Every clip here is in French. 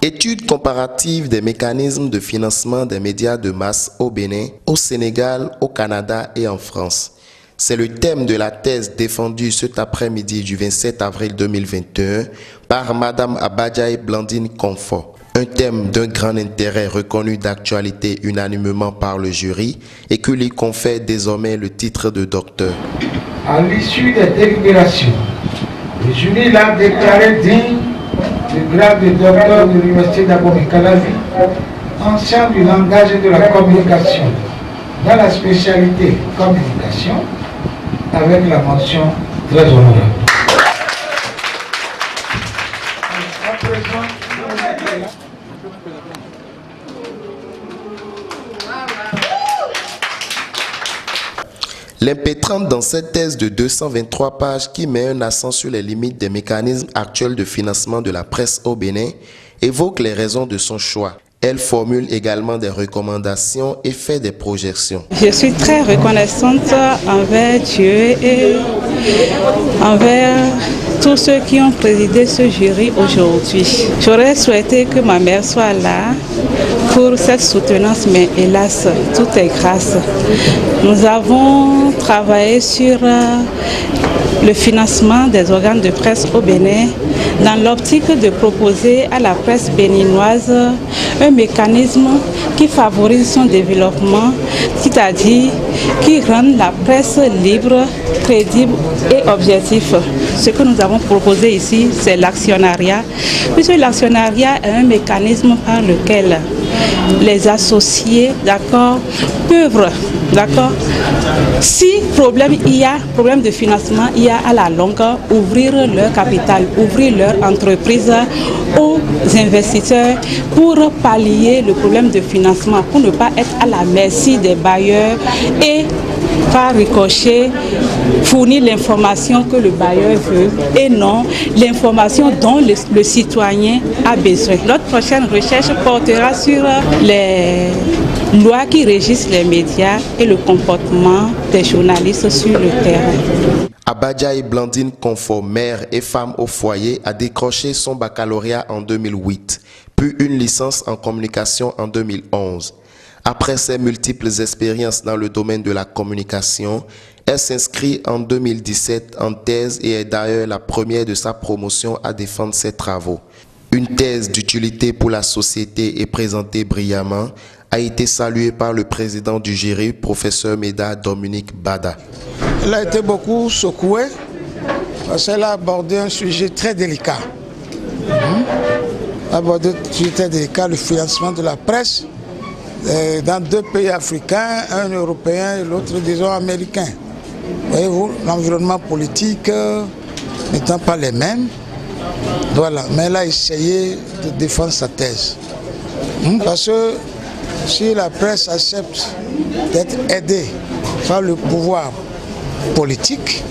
Étude comparative des mécanismes de financement des médias de masse au Bénin, au Sénégal, au Canada et en France. C'est le thème de la thèse défendue cet après-midi du 27 avril 2021 par Madame Abadjaye Blandine Confort. Un thème d'un grand intérêt reconnu d'actualité unanimement par le jury et que lui confère désormais le titre de docteur. À l'issue des délibérations, le jury l'a déclaré digne du grade de docteur de l'Université d'Abomey-Calavi, ancien du langage et de la communication, dans la spécialité communication, avec la mention très honorable. L'impétrante dans cette thèse de 223 pages qui met un accent sur les limites des mécanismes actuels de financement de la presse au Bénin évoque les raisons de son choix. Elle formule également des recommandations et fait des projections. Je suis très reconnaissante envers Dieu et envers tous ceux qui ont présidé ce jury aujourd'hui. J'aurais souhaité que ma mère soit là pour cette soutenance, mais hélas, tout est grâce. Nous avons travaillé sur le financement des organes de presse au Bénin dans l'optique de proposer à la presse béninoise un mécanisme qui favorise son développement, c'est-à-dire qui rend la presse libre, crédible et objective. Ce que nous avons proposé ici, c'est l'actionnariat, puisque l'actionnariat est un mécanisme par lequel les associés, d'accord, peuvent, d'accord, si problème de financement il y a à la longue, ouvrir leur capital, ouvrir leur entreprise aux investisseurs pour pallier le problème de financement, pour ne pas être à la merci des bailleurs et par ricochet fournir l'information que le bailleur veut et non l'information dont le citoyen a besoin. Notre prochaine recherche portera sur les lois qui régissent les médias et le comportement des journalistes sur le terrain. Abadjaye Blandine Confort, mère et femme au foyer, a décroché son baccalauréat en 2008, puis une licence en communication en 2011. Après ses multiples expériences dans le domaine de la communication, elle s'inscrit en 2017 en thèse et est d'ailleurs la première de sa promotion à défendre ses travaux. Une thèse d'utilité pour la société et présentée brillamment, a été saluée par le président du jury, professeur Méda Dominique Bada. Elle a été beaucoup secouée parce qu'elle a abordé un sujet très délicat. Abordé un sujet très délicat, le financement de la presse dans deux pays africains, un européen et l'autre, disons, américain. Voyez-vous, l'environnement politique n'étant pas les mêmes, voilà. Mais elle a essayé de défendre sa thèse. Parce que si la presse accepte d'être aidée par le pouvoir politique,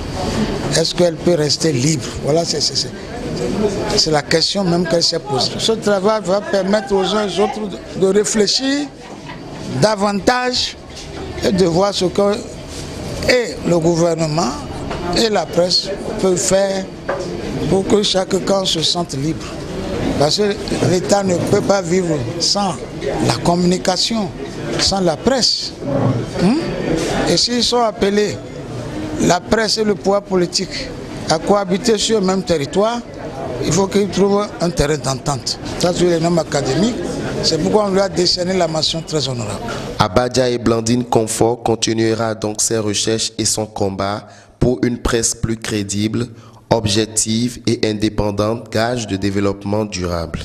est-ce qu'elle peut rester libre? Voilà, c'est la question même qu'elle s'est posée. Ce travail va permettre aux uns et aux autres de réfléchir davantage et de voir ce que et le gouvernement et la presse peuvent faire pour que chaque camp se sente libre. Parce que l'État ne peut pas vivre sans la communication, sans la presse. Et s'ils sont appelés, la presse et le pouvoir politique, à cohabiter sur le même territoire, il faut qu'ils trouvent un terrain d'entente. Ça, c'est les normes académiques. C'est pourquoi on lui a décerné la mention très honorable. Abadjaye Blandine Confort continuera donc ses recherches et son combat pour une presse plus crédible, objective et indépendante, gage de développement durable.